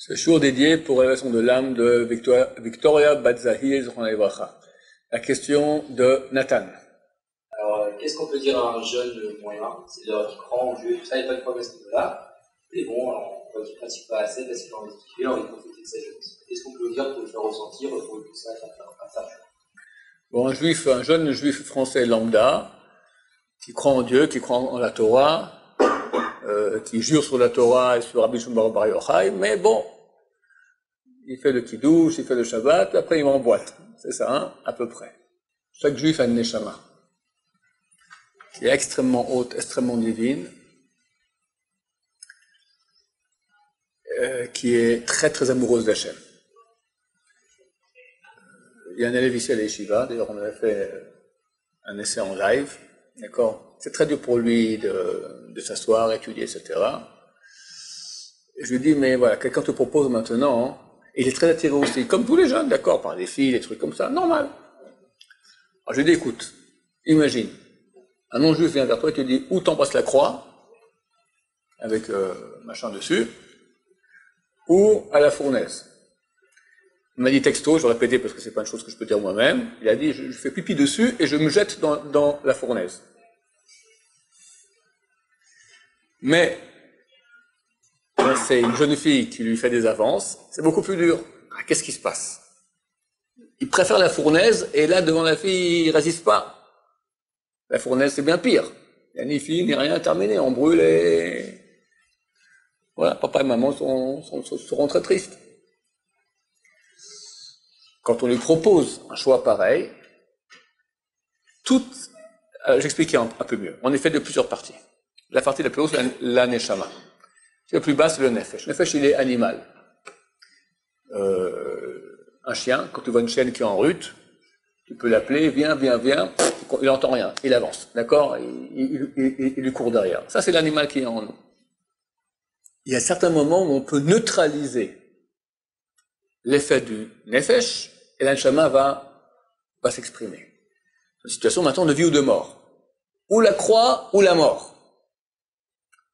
Ce jour dédié pour l'élévation de l'âme de Victoria Bat-Zahir, Zochron Livracha. La question de Nathan. Alors, qu'est-ce qu'on peut dire à un jeune moyen, c'est-à-dire qui croit en Dieu, tout ça, il n'y a pas de problème à ce niveau-là, mais bon, on voit qu'il ne pratique pas assez parce qu'il a envie de kiffer, il a envie de profiter de sa jeunesse. Qu'est-ce qu'on peut dire pour le faire ressentir, pour tout ça, à faire? Bon, un jeune juif français lambda, qui croit en Dieu, qui croit en la Torah, qui jure sur la Torah et sur Rabbi Shimon Bar Yochai, mais bon, il fait le kiddush, il fait le Shabbat, après il va en boîte. C'est ça, hein, à peu près. Chaque juif a une neshama, qui est extrêmement haute, extrêmement divine, qui est très très amoureuse d'Hachem. Il y a un élève ici à l'Yeshiva, d'ailleurs on avait fait un essai en live, d'accord. C'est très dur pour lui de s'asseoir, étudier, etc. Et je lui dis, mais voilà, quelqu'un te propose maintenant, et il est très attiré aussi, comme tous les jeunes, d'accord, par des filles, des trucs comme ça, normal. Alors je lui dis, écoute, imagine, un non-juif vient vers toi et te dit, ou t'embrasses la croix, avec machin dessus, ou à la fournaise. Il m'a dit texto, je vais répéter parce que c'est pas une chose que je peux dire moi-même, il a dit, je fais pipi dessus et je me jette dans la fournaise. Mais, quand c'est une jeune fille qui lui fait des avances, c'est beaucoup plus dur. Qu'est-ce qui se passe? Il préfère la fournaise, et là, devant la fille, il résiste pas. La fournaise, c'est bien pire. Il n'y a ni fille, ni rien terminé, on brûle et... Voilà, papa et maman seront très tristes. Quand on lui propose un choix pareil, j'expliquais un peu mieux. On est fait de plusieurs parties. La partie la plus haute, c'est la neshama. La plus basse, c'est le nefesh. Le nefesh, il est animal. Un chien, quand tu vois une chienne qui est en rut, tu peux l'appeler, viens, il n'entend rien, il avance, d'accord, il lui court derrière. Ça, c'est l'animal qui est en nous. Il y a certains moments où on peut neutraliser l'effet du nefesh, et la neshama va s'exprimer. C'est une situation maintenant de vie ou de mort. Ou la croix, ou la mort.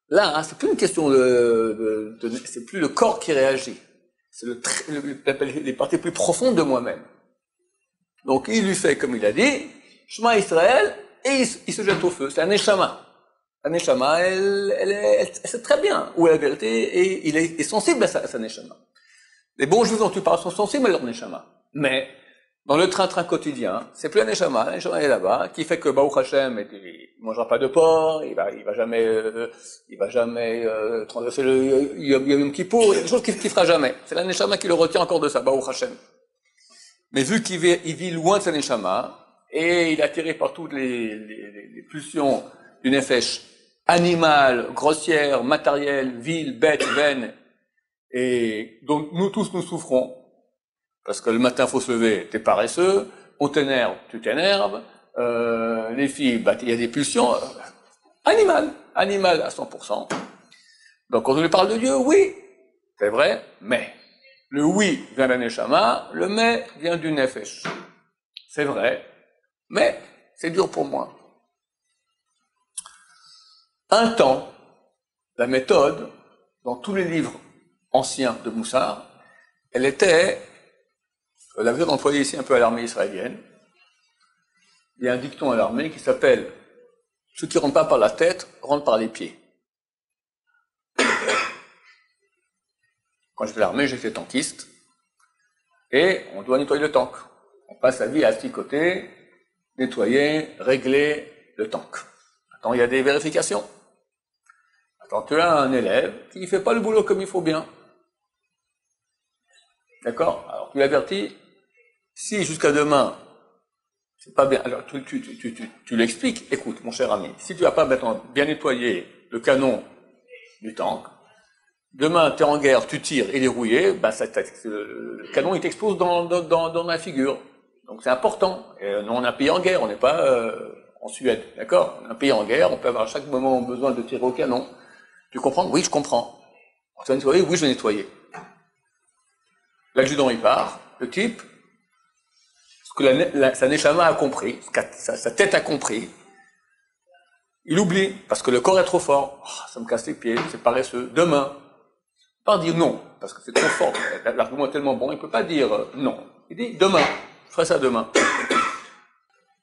Là, c'est plus une question c'est plus le corps qui réagit. C'est les parties plus profondes de moi-même. Donc, il lui fait, comme il a dit, Shema Israël, et il se jette au feu. C'est un neshama. La neshama, elle sait très bien où est la vérité, et il est sensible à sa neshama. Les bons juifs dont tu parles sont sensibles à leur neshama. Mais, dans le train-train quotidien, c'est plus un neshama. La neshama est là-bas, qui fait que Baruch Hashem, il mangera pas de porc, il va jamais transgresser le Yom Kippour, il y a des choses qu'il fera jamais. C'est la neshama qui le retient encore de ça, Baruch Hashem. Mais vu qu'il vit loin de sa neshama, et il est attiré par toutes les pulsions du nefesh animal, grossière, matérielle, vile, bête, vaine, et donc nous tous nous souffrons. Parce que le matin, faut se lever, t'es paresseux, on t'énerve, tu t'énerves, les filles, il y a des pulsions, animal à 100%. Donc quand on lui parle de Dieu, oui, c'est vrai, mais le oui vient d'un neshama, le mais vient du nefesh. C'est vrai, mais c'est dur pour moi. Un temps, la méthode, dans tous les livres anciens de Moussard, elle était... La méthode employée ici un peu à l'armée israélienne. Il y a un dicton à l'armée qui s'appelle « Ceux qui ne rentrent pas par la tête, rentrent par les pieds ». Quand j'étais à l'armée, j'étais tankiste, et on doit nettoyer le tank. On passe sa vie à asticoter, nettoyer, régler le tank. Attends, il y a des vérifications. Attends, tu as un élève qui ne fait pas le boulot comme il faut bien. D'accord? Alors tu l'avertis. Si jusqu'à demain, c'est pas bien, alors tu l'expliques, écoute, mon cher ami, si tu vas pas maintenant bien nettoyer le canon du tank, demain, tu es en guerre, tu tires, il est rouillé, le canon, il t'explose dans la figure. Donc c'est important. Et nous, on a un pays en guerre, on n'est pas en Suède, d'accord? On a un pays en guerre, on peut avoir à chaque moment besoin de tirer au canon. Tu comprends? Oui, je comprends. Tu vas nettoyer? Oui, je vais nettoyer. L'adjudant, il part, le type, ce que sa neshama a compris, sa tête a compris, il oublie, parce que le corps est trop fort. Oh, ça me casse les pieds, c'est paresseux. Demain, pas dire non, parce que c'est trop fort. L'argument est tellement bon, il ne peut pas dire non. Il dit demain, je ferai ça demain.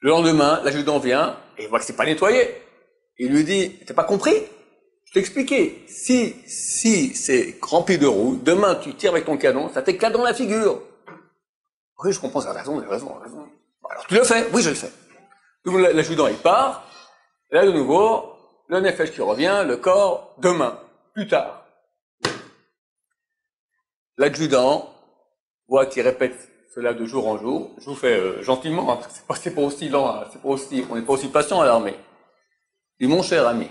Le lendemain, l'adjudant vient et il voit que c'est pas nettoyé. Il lui dit, t'as pas compris? Je t'ai expliqué. Si c'est rempli de roue, demain tu tires avec ton canon, ça t'éclate dans la figure. Oui, je comprends, ça a raison. Alors tu le fais? Oui, je le fais. L'adjudant il part, et là de nouveau, le nefesh qui revient, le corps, demain, plus tard. L'adjudant voit qu'il répète cela de jour en jour. Je vous fais gentiment, hein, c'est pas aussi lent, hein, on n'est pas aussi patient à l'armée. Il dit, mon cher ami,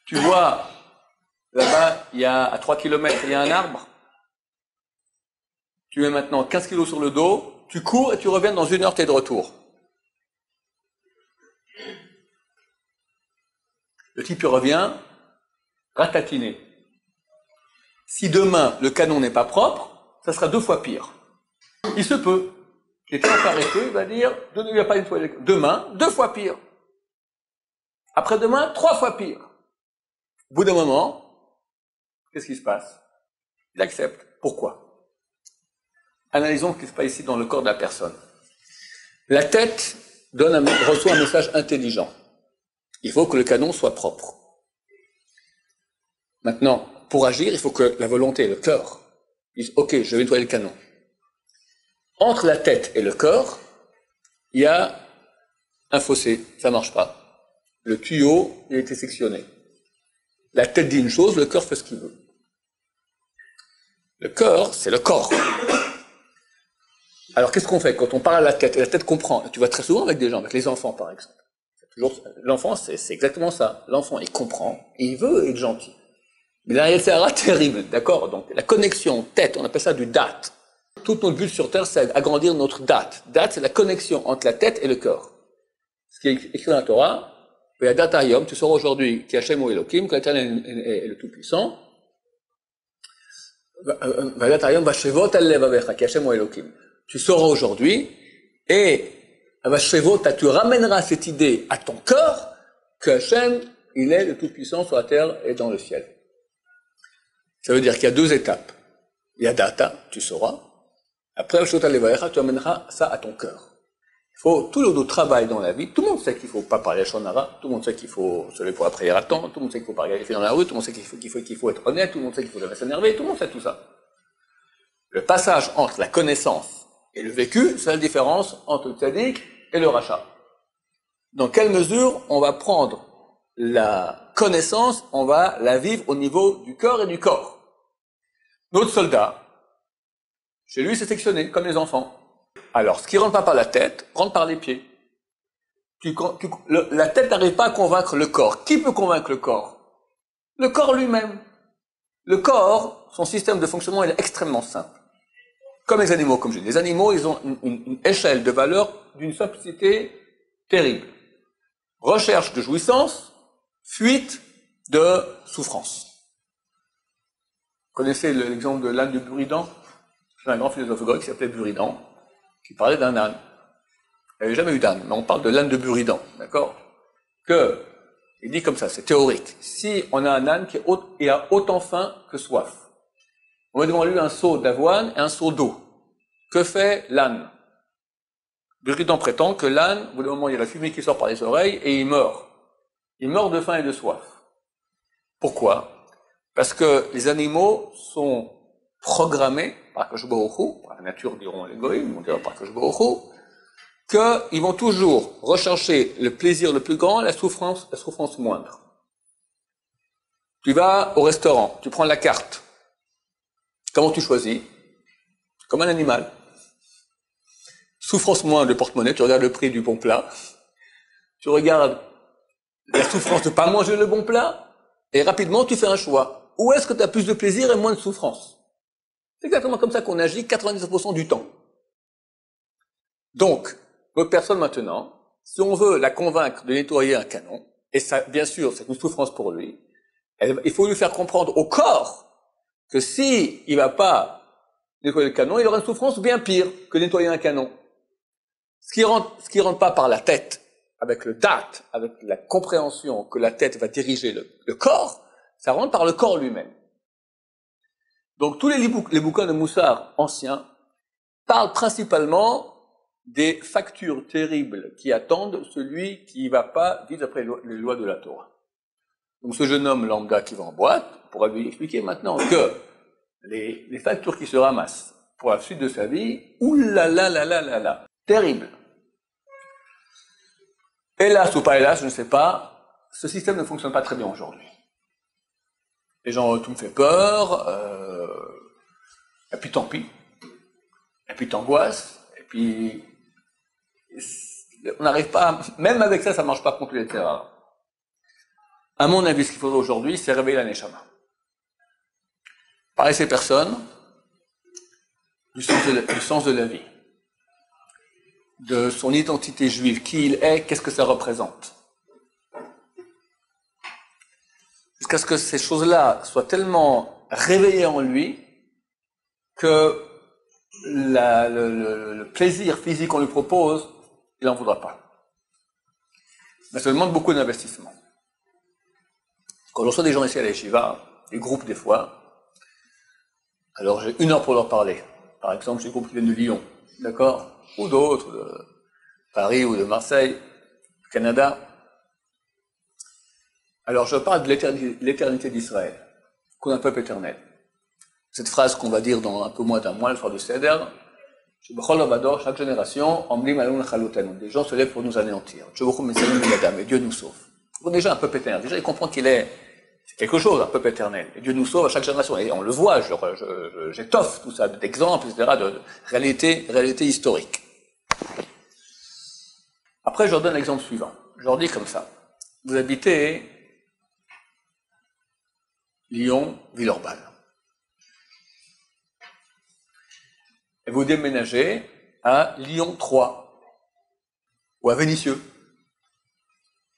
tu vois, là-bas, à 3 kilomètres, il y a un arbre. Tu mets maintenant 15 kilos sur le dos, tu cours et tu reviens dans 1 heure, tu es de retour. Le type il revient, ratatiné. Si demain, le canon n'est pas propre, ça sera 2 fois pire. Il se peut. Il est très paresseux, il va dire, il n'y a pas nettoyé. Demain, 2 fois pire. Après-demain, 3 fois pire. Au bout d'un moment, qu'est-ce qui se passe? Il accepte. Pourquoi? Analysons ce qui se passe ici dans le corps de la personne. La tête reçoit un message intelligent. Il faut que le canon soit propre. Maintenant, pour agir, il faut que la volonté, le cœur, disent « Ok, je vais nettoyer le canon ». Entre la tête et le corps, il y a un fossé, ça marche pas. Le tuyau, il a été sectionné. La tête dit une chose, le cœur fait ce qu'il veut. Le cœur, c'est le corps. Alors qu'est-ce qu'on fait quand on parle à la tête? Et la tête comprend. Tu vas très souvent avec des gens, avec les enfants par exemple. L'enfant, c'est exactement ça. L'enfant, il comprend, et il veut être gentil. Mais il a un Yetzirah terrible, d'accord? Donc la connexion tête, on appelle ça du date. Tout notre but sur Terre, c'est agrandir notre date. Date, c'est la connexion entre la tête et le corps. Ce qui est écrit dans la Torah, tu sauras aujourd'hui qui Hashem ou Elohim, que l'Éternel est le Tout-Puissant. Tu sauras aujourd'hui, et tu ramèneras cette idée à ton cœur, que Hashem, il est le Tout-Puissant sur la terre et dans le ciel. Ça veut dire qu'il y a 2 étapes. Il y a data, tu sauras. Après, tu amèneras ça à ton cœur. Il faut tout le travail dans la vie. Tout le monde sait qu'il ne faut pas parler à Shonara. Tout le monde sait qu'il faut se lever pour la prière à temps. Tout le monde sait qu'il ne faut pas regarder dans la rue. Tout le monde sait qu'il faut être honnête. Tout le monde sait qu'il faut jamais s'énerver. Tout le monde sait tout ça. Le passage entre la connaissance et le vécu, c'est la différence entre le tzaddik et le rachat. Dans quelle mesure on va prendre la connaissance, on va la vivre au niveau du cœur et du corps. Notre soldat, chez lui, c'est sectionné, comme les enfants. Alors, ce qui rentre pas par la tête, rentre par les pieds. La tête n'arrive pas à convaincre le corps. Qui peut convaincre le corps? Le corps lui-même. Le corps, son système de fonctionnement, il est extrêmement simple. Comme les animaux, comme je dis. Les animaux, ils ont une échelle de valeur d'une simplicité terrible. Recherche de jouissance, fuite de souffrance. Vous connaissez l'exemple de l'âne de Buridan? C'est un grand philosophe grec qui s'appelait Buridan, qui parlait d'un âne. Il n'y avait jamais eu d'âne, mais on parle de l'âne de Buridan, d'accord? Il dit comme ça, c'est théorique. Si on a un âne qui a autant faim que soif, on met devant lui un seau d'avoine et un seau d'eau. Que fait l'âne? Buridan prétend que l'âne, au bout d'un moment, il y a la fumée qui sort par les oreilles et il meurt. Il meurt de faim et de soif. Pourquoi? Parce que les animaux sont programmés par Akadosh Baruch Hu, par la nature diront les goïms, on dira par Akadosh Baruch Hu, qu'ils vont toujours rechercher le plaisir le plus grand, la souffrance moindre. Tu vas au restaurant, tu prends la carte. Comment tu choisis? Comme un animal. Souffrance moindre de porte-monnaie, tu regardes le prix du bon plat. Tu regardes la souffrance de ne pas manger le bon plat, et rapidement tu fais un choix. Où est-ce que tu as plus de plaisir et moins de souffrance? C'est exactement comme ça qu'on agit 90% du temps. Donc, notre personne maintenant, si on veut la convaincre de nettoyer un canon, et ça, bien sûr, c'est une souffrance pour lui, il faut lui faire comprendre au corps que si il va pas nettoyer le canon, il aura une souffrance bien pire que nettoyer un canon. Ce qui rentre pas par la tête, avec le date, avec la compréhension que la tête va diriger le corps, ça rentre par le corps lui-même. Donc tous les bouquins de Moussard anciens parlent principalement des factures terribles qui attendent celui qui ne va pas vivre après les lois de la Torah. Donc ce jeune homme lambda qui va en boîte pourra lui expliquer maintenant que les factures qui se ramassent pour la suite de sa vie, oulala, terrible. Hélas ou pas hélas, je ne sais pas, ce système ne fonctionne pas très bien aujourd'hui. Les gens, tout me fait peur, et puis tant pis, et puis t'angoisses, et puis on n'arrive pas, même avec ça, ça ne marche pas contre les terrains. À mon avis, ce qu'il faudrait aujourd'hui, c'est réveiller la Neshama. Parler à ces personnes du sens de la vie, de son identité juive, qui il est, qu'est-ce que ça représente. Jusqu'à ce que ces choses-là soient tellement réveillées en lui que le plaisir physique qu'on lui propose, il n'en voudra pas. Mais ça demande beaucoup d'investissement. Quand je reçois des gens ici à la Yeshiva, des groupes des fois, alors j'ai 1 heure pour leur parler. Par exemple, j'ai des groupes qui viennent de Lyon, d'accord, ou d'autres, de Paris ou de Marseille, du Canada. Alors je parle de l'éternité d'Israël, qu'on a un peuple éternel. Cette phrase qu'on va dire dans un peu moins d'un mois, le soir du Seder, chaque génération, des gens se lèvent pour nous anéantir. Et Dieu nous sauve. Donc déjà un peuple éternel, déjà il comprend qu'il est quelque chose, un peuple éternel. Et Dieu nous sauve à chaque génération. Et on le voit, j'étoffe tout ça, d'exemples, etc., de réalité historique. Après, je leur donne l'exemple suivant. Je leur dis comme ça. Vous habitez Lyon, Villeurbanne. Et vous déménagez à Lyon 3. Ou à Vénissieux.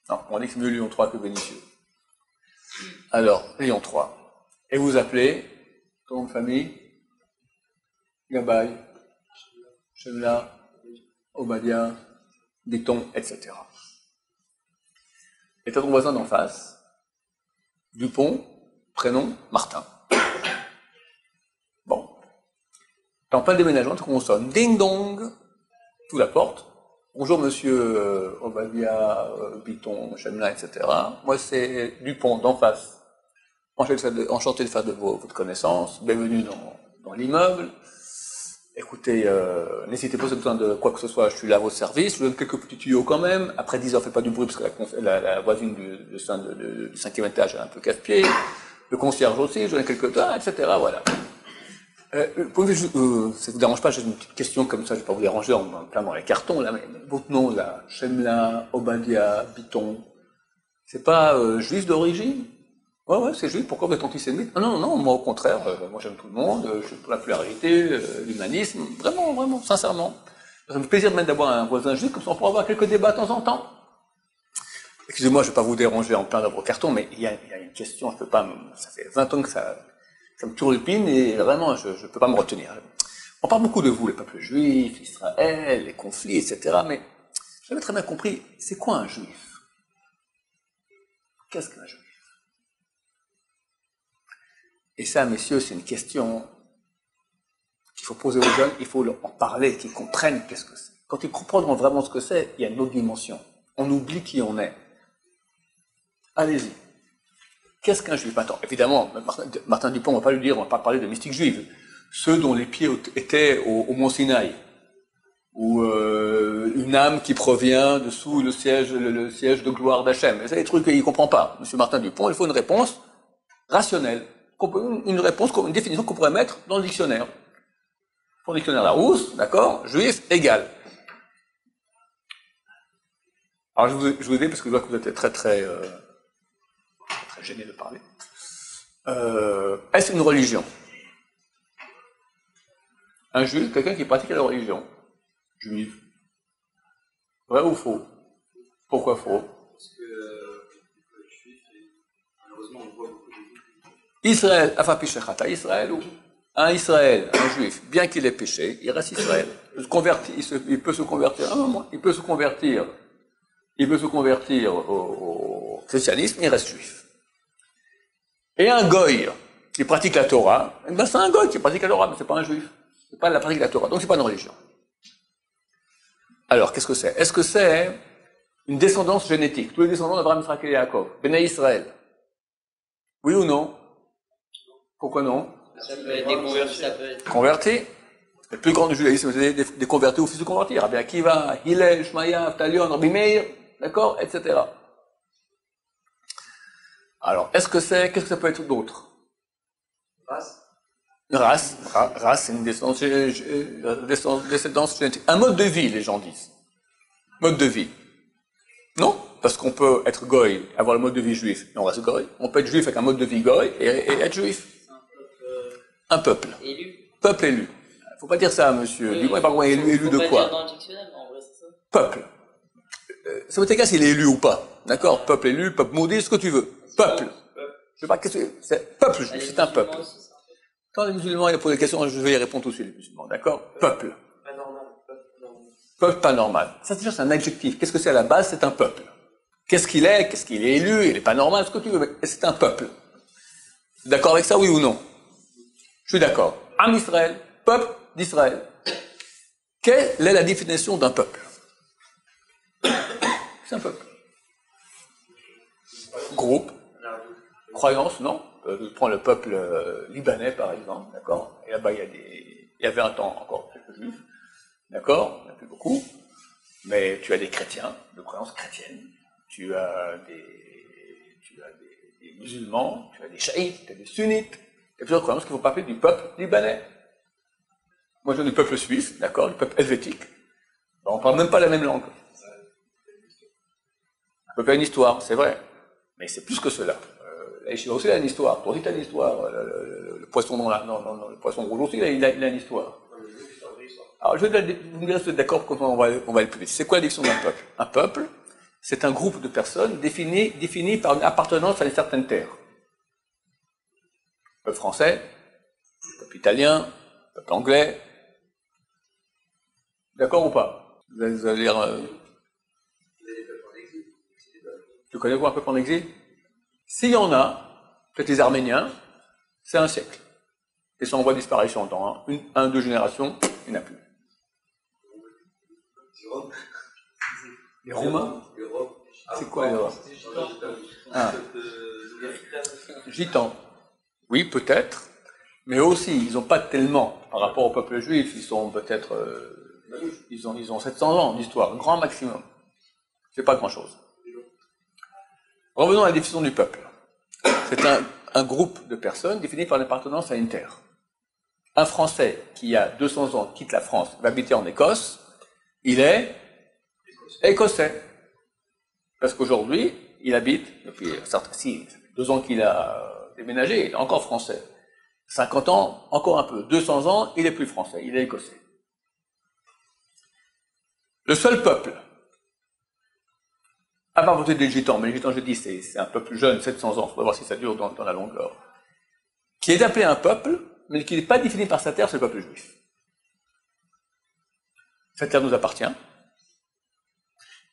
Non, on dit que c'est mieux Lyon 3 que Vénissieux. Alors, Lyon 3. Et vous appelez, ton nom de famille, Gabay, Shemla, Obadia, Biton, etc. Et t'as ton voisin d'en face, Dupont, prénom, Martin. Bon. T'es en plein déménagement, tu consonnes, ding dong, tout la porte. Bonjour monsieur Obadia, Biton, Shemla, etc. Moi c'est Dupont d'en face. Enchanté de faire de votre connaissance. Bienvenue dans l'immeuble. Écoutez, n'hésitez pas si vous avez besoin de quoi que ce soit, je suis là à votre service. Je vous donne quelques petits tuyaux quand même. Après 10 heures, faites pas du bruit parce que la voisine du 5e étage est un peu casse-pied. Le concierge aussi, je vous donne quelques temps, etc. Voilà. Ça vous dérange pas, j'ai une petite question comme ça, je vais pas vous déranger en plein dans les cartons, là, mais votre nom, là, Shemla, Obadia, Biton, c'est pas juif d'origine? Ouais, c'est juif, pourquoi vous êtes antisémite? Ah, non, moi au contraire, moi j'aime tout le monde, je suis pour la pluralité, l'humanisme, vraiment, sincèrement. Ça me fait plaisir même d'avoir un voisin juif, comme ça on pourra avoir quelques débats de temps en temps. Excusez-moi, je vais pas vous déranger en plein dans vos cartons, mais il y a une question, je peux pas, ça fait 20 ans que ça me turlupine et vraiment, je peux pas me retenir. On parle beaucoup de vous, les peuples juifs, Israël, les conflits, etc., mais j'avais très bien compris, c'est quoi un juif? Qu'est-ce qu'un juif? Et ça, messieurs, c'est une question qu'il faut poser aux jeunes, il faut leur en parler, qu'ils comprennent qu'est-ce que c'est. Quand ils comprendront vraiment ce que c'est, il y a une autre dimension. On oublie qui on est. Allez-y. Qu'est-ce qu'un juif? Attends, évidemment, Martin Dupont, on va pas lui dire, on va pas parler de mystiques juifs. Ceux dont les pieds étaient au Mont Sinaï, ou une âme qui provient de sous le siège de gloire d'Hachem. C'est des trucs qu'il ne comprend pas. Monsieur Martin Dupont, il faut une réponse rationnelle. Une définition qu'on pourrait mettre dans le dictionnaire. Pour le dictionnaire Larousse, d'accord, juif égal. Alors je vous ai parce que je vois que vous êtes très gêné de parler. Est-ce une religion? Un juif, quelqu'un qui pratique la religion juive. Vrai ou faux? Pourquoi faux? Parce que le juif, malheureusement, on voit beaucoup de juifs. Israël, Israël ou un Israël, un juif, bien qu'il ait péché, il reste Israël. Il peut se convertir. Il peut se convertir au christianisme, il reste juif. Et un goy qui pratique la Torah, eh ben c'est un goy qui pratique la Torah, mais c'est pas un juif. C'est pas la pratique de la Torah, donc c'est pas une religion. Alors, qu'est-ce que c'est? Est-ce que c'est une descendance génétique? Tous les descendants d'Abraham, Israël et Yaakov. Béné Israël. Oui ou non? Pourquoi non? Ça peut être des convertis, ça peut être... Convertis. Le plus grand du judaïsme, c'est des convertis ou fils de convertis. Rabbi Akiva, Hillel, Shmaya, Talion, Rabbi Meir, d'accord, etc. Alors, qu'est-ce que ça peut être d'autre? Race, c'est une descendance génétique. Un mode de vie, les gens disent. Mode de vie. Non, parce qu'on peut être goy, avoir le mode de vie juif, et on reste goy. On peut être juif avec un mode de vie goy et être juif. Un peuple. Élu. Peuple élu. Faut pas dire ça, monsieur. Oui, Dis-moi, par contre, élu de quoi? Faut pas dire dans le dictionnaire, en vrai, c'est ça. Peuple. Ça m'est égal s'il est élu ou pas. D'accord? Peuple élu, peuple maudit, ce que tu veux. Peuple. Je sais pas, qu'est-ce que c'est? Peuple juif, c'est un peuple. Quand les musulmans, ils posent des questions, je vais y répondre tout de suite, les musulmans. D'accord? Peuple. Pas normal. Peuple pas normal. Ça, c'est un adjectif. Qu'est-ce que c'est à la base? C'est un peuple. Qu'est-ce qu'il est? Qu'est-ce qu'il est élu? Il est pas normal, ce que tu veux, mais c'est un peuple. D'accord avec ça, oui ou non? Je suis d'accord. Am Israël, peuple d'Israël. Quelle est la définition d'un peuple? C'est un peuple. Groupe. Croyance, non? Je prends le peuple libanais, par exemple, d'accord? Et là-bas, il y avait un temps encore quelques juifs, d'accord? Il n'y en a plus beaucoup. Mais tu as des chrétiens, de croyances chrétiennes. Tu as des musulmans, tu as des chaïtes, tu as des sunnites. Il y a plusieurs croyances qui vont parler du peuple libanais. Moi, je viens du peuple suisse, d'accord, du peuple helvétique. On ne parle même pas la même langue. Un peuple a une histoire, c'est vrai. Mais c'est plus que cela. La Yeshiva aussi a une histoire. Toi aussi, tu as une histoire. Le poisson le poisson rouge aussi, il a une histoire. Alors, vous me direz si vous êtes d'accord, quand on va aller plus vite. C'est quoi la définition d'un peuple? Un peuple, c'est un groupe de personnes défini par une appartenance à une certaine terre. Peuple français, peuple italien, peuple anglais. D'accord ou pas? Vous allez dire... Tu connais quoi un peuple en exil? S'il y en a, peut-être les Arméniens, c'est un siècle. Et ça envoie disparition dans deux générations, il n'y en a plus. Les Roumains? C'est quoi les Roumains? Gitans. Oui, peut-être. Mais aussi, ils n'ont pas tellement, par rapport au peuple juif, ils sont peut-être... ils ont 700 ans d'histoire, grand maximum. C'est pas grand-chose. Revenons à la définition du peuple. C'est un groupe de personnes défini par l'appartenance à une terre. Un Français qui a 200 ans quitte la France, va habiter en Écosse, il est écossais. Parce qu'aujourd'hui, il habite, depuis 2 ans qu'il a déménagé, il est encore français. 50 ans, encore un peu. 200 ans, il est plus français, il est écossais. Le seul peuple, à part voter des Gitans, mais les Gitans, je dis, c'est un peuple jeune, 700 ans, il faut voir si ça dure dans la longueur, qui est appelé un peuple, mais qui n'est pas défini par sa terre, c'est le peuple juif. Cette terre nous appartient,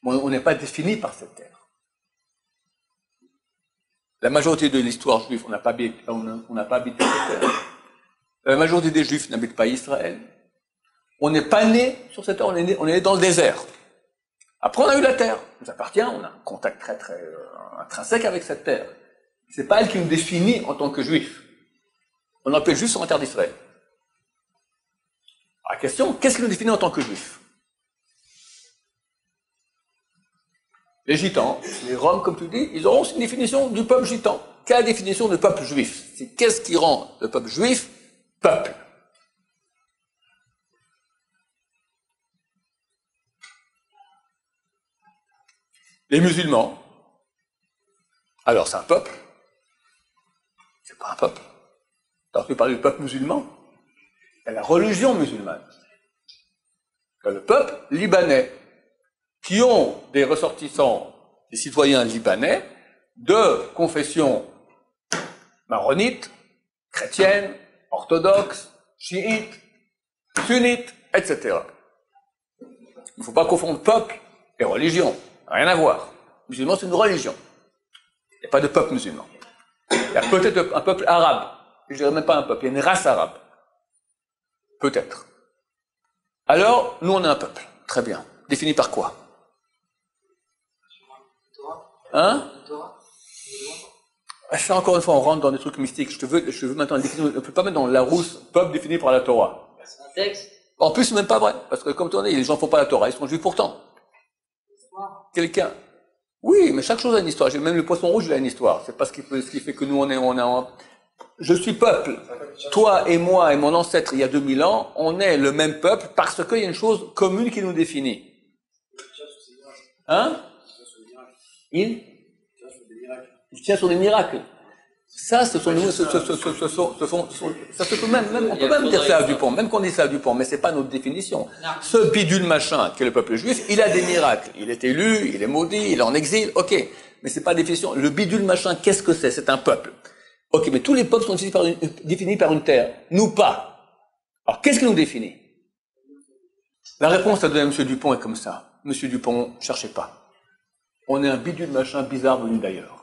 mais on n'est pas défini par cette terre. La majorité de l'histoire juive, on n'a pas habité cette terre. La majorité des Juifs n'habitent pas Israël. On n'est pas né sur cette terre, on est né dans le désert. Après, on a eu la terre, elle nous appartient, on a un contact très intrinsèque avec cette terre. C'est pas elle qui nous définit en tant que juifs. On appelle juste sur la terre d'Israël. La question, qu'est-ce qui nous définit en tant que juifs? Les Gitans, les Roms, comme tu dis, ils auront aussi une définition du peuple gitan. Quelle est la définition du peuple juif? C'est qu'est-ce qui rend le peuple juif peuple? Les musulmans, alors c'est un peuple? C'est pas un peuple. T'as entendu parler du peuple musulman? Il y a la religion musulmane. Il y a le peuple libanais, qui ont des ressortissants, des citoyens libanais, de confession maronite, chrétienne, orthodoxe, chiite, sunnite, etc. Il ne faut pas confondre peuple et religion. Rien à voir. Le musulman, c'est une religion. Il n'y a pas de peuple musulman. Il y a peut-être un peuple arabe. je dirais même pas un peuple, il y a une race arabe. Peut-être. Alors, nous on est un peuple. Très bien. Défini par quoi? Hein? Ça, encore une fois, on rentre dans des trucs mystiques. Je veux maintenant définir, on ne peut pas mettre dans la rousse peuple défini par la Torah. C'est un texte. En plus, c'est même pas vrai. Parce que, comme tu en dis, les gens font pas la Torah, ils sont juifs pourtant. Quelqu'un. Oui, mais chaque chose a une histoire. Même le poisson rouge, il a une histoire. C'est pas ce qui fait que nous, je suis peuple. Toi et moi et mon ancêtre, il y a 2000 ans, on est le même peuple parce qu'il y a une chose commune qui nous définit. Hein? Il tient sur des miracles. Ça, ce sont nous, ça se peut même, on peut même dire ça à Dupont, même qu'on dit ça à Dupont, mais c'est pas notre définition. Ce bidule machin, qui est le peuple juif, il a des miracles. Il est élu, il est maudit, il est en exil, ok. Mais c'est pas définition. Le bidule machin, qu'est-ce que c'est? C'est un peuple. Ok, mais tous les peuples sont définis par une terre. Nous pas. Alors, qu'est-ce qui nous définit? La réponse à donner à M. Dupont est comme ça. M. Dupont, cherchez pas. On est un bidule machin bizarre venu d'ailleurs.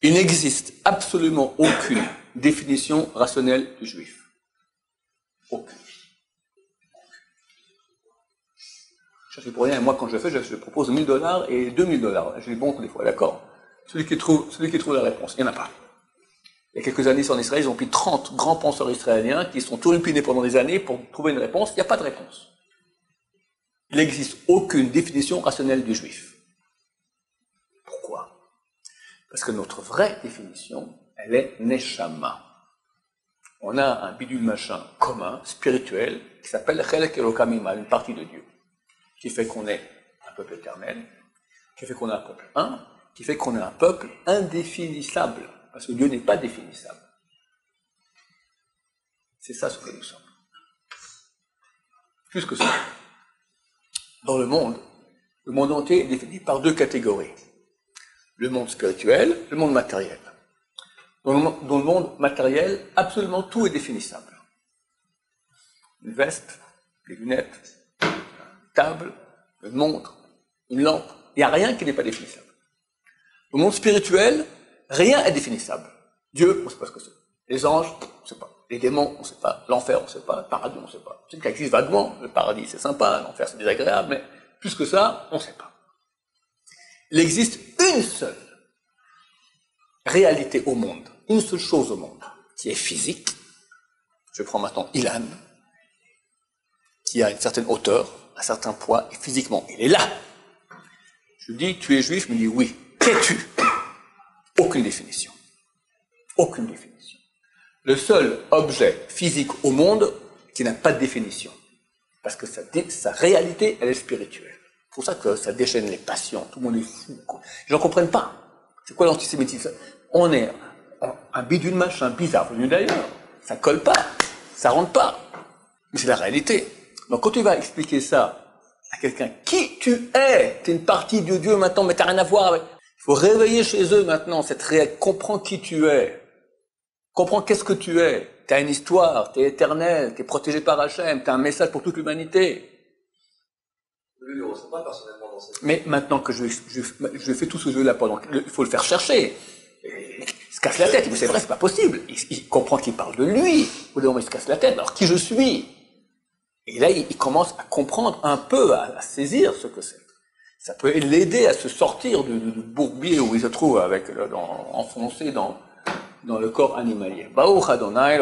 Il n'existe absolument aucune définition rationnelle du juif. Aucune. Je cherche pour rien, et moi quand je le fais, je propose $1000 et $2000. J'ai les bons des fois, d'accord? Celui qui trouve la réponse, il n'y en a pas. Il y a quelques années en Israël, ils ont pris 30 grands penseurs israéliens qui sont turlupinés pendant des années pour trouver une réponse. Il n'y a pas de réponse. Il n'existe aucune définition rationnelle du juif. Pourquoi? Parce que notre vraie définition, elle est Neshama. On a un bidule machin commun, spirituel, qui s'appelle Chelek Elokam Imal, une partie de Dieu, qui fait qu'on est un peuple éternel, qui fait qu'on est un peuple un, qui fait qu'on est un peuple indéfinissable, parce que Dieu n'est pas définissable. C'est ça ce que nous sommes. Plus que ça. Dans le monde entier est défini par deux catégories. Le monde spirituel, le monde matériel. Dans le monde matériel, absolument tout est définissable. Une veste, des lunettes, une table, une montre, une lampe. Il n'y a rien qui n'est pas définissable. Dans le monde spirituel, rien n'est définissable. Dieu, on ne sait pas ce que c'est. Les anges, on ne sait pas. Les démons, on ne sait pas. L'enfer, on ne sait pas. Le paradis, on ne sait pas. C'est qu'il existe vaguement. Le paradis, c'est sympa. L'enfer, c'est désagréable. Mais plus que ça, on ne sait pas. Il existe une seule réalité au monde, une seule chose au monde, qui est physique. Je prends maintenant Ilan, qui a une certaine hauteur, un certain poids, et physiquement, il est là. Je lui dis, tu es juif? Il me dit, oui. Qu'es-tu? Aucune définition. Aucune définition. Le seul objet physique au monde qui n'a pas de définition. Parce que sa réalité, elle est spirituelle. C'est pour ça que ça déchaîne les passions. Tout le monde est fou. Ils n'en comprennent pas. C'est quoi l'antisémitisme? On est un bidule machin bizarre venu d'ailleurs. Ça colle pas. Ça rentre pas. Mais c'est la réalité. Donc quand tu vas expliquer ça à quelqu'un, qui tu es? Tu es une partie de Dieu maintenant, mais tu n'as rien à voir avec. Il faut réveiller chez eux maintenant cette réalité. Comprends qui tu es. Comprends qu'est-ce que tu es. Tu as une histoire, tu es éternel, tu es protégé par Hachem, tu as un message pour toute l'humanité. Lui, il ne le ressent pas personnellement dans cette... Mais maintenant que je fais tout ce que je veux là pendant, il faut le faire chercher. Il se casse la tête, il dit c'est vrai, c'est pas possible. Il comprend qu'il parle de lui. Au bout d'un moment, il se casse la tête. Alors qui je suis? Et là, il commence à comprendre un peu, à saisir ce que c'est. Ça peut l'aider à se sortir du bourbier où il se trouve enfoncé dans le corps animalier. Baruch Adonai,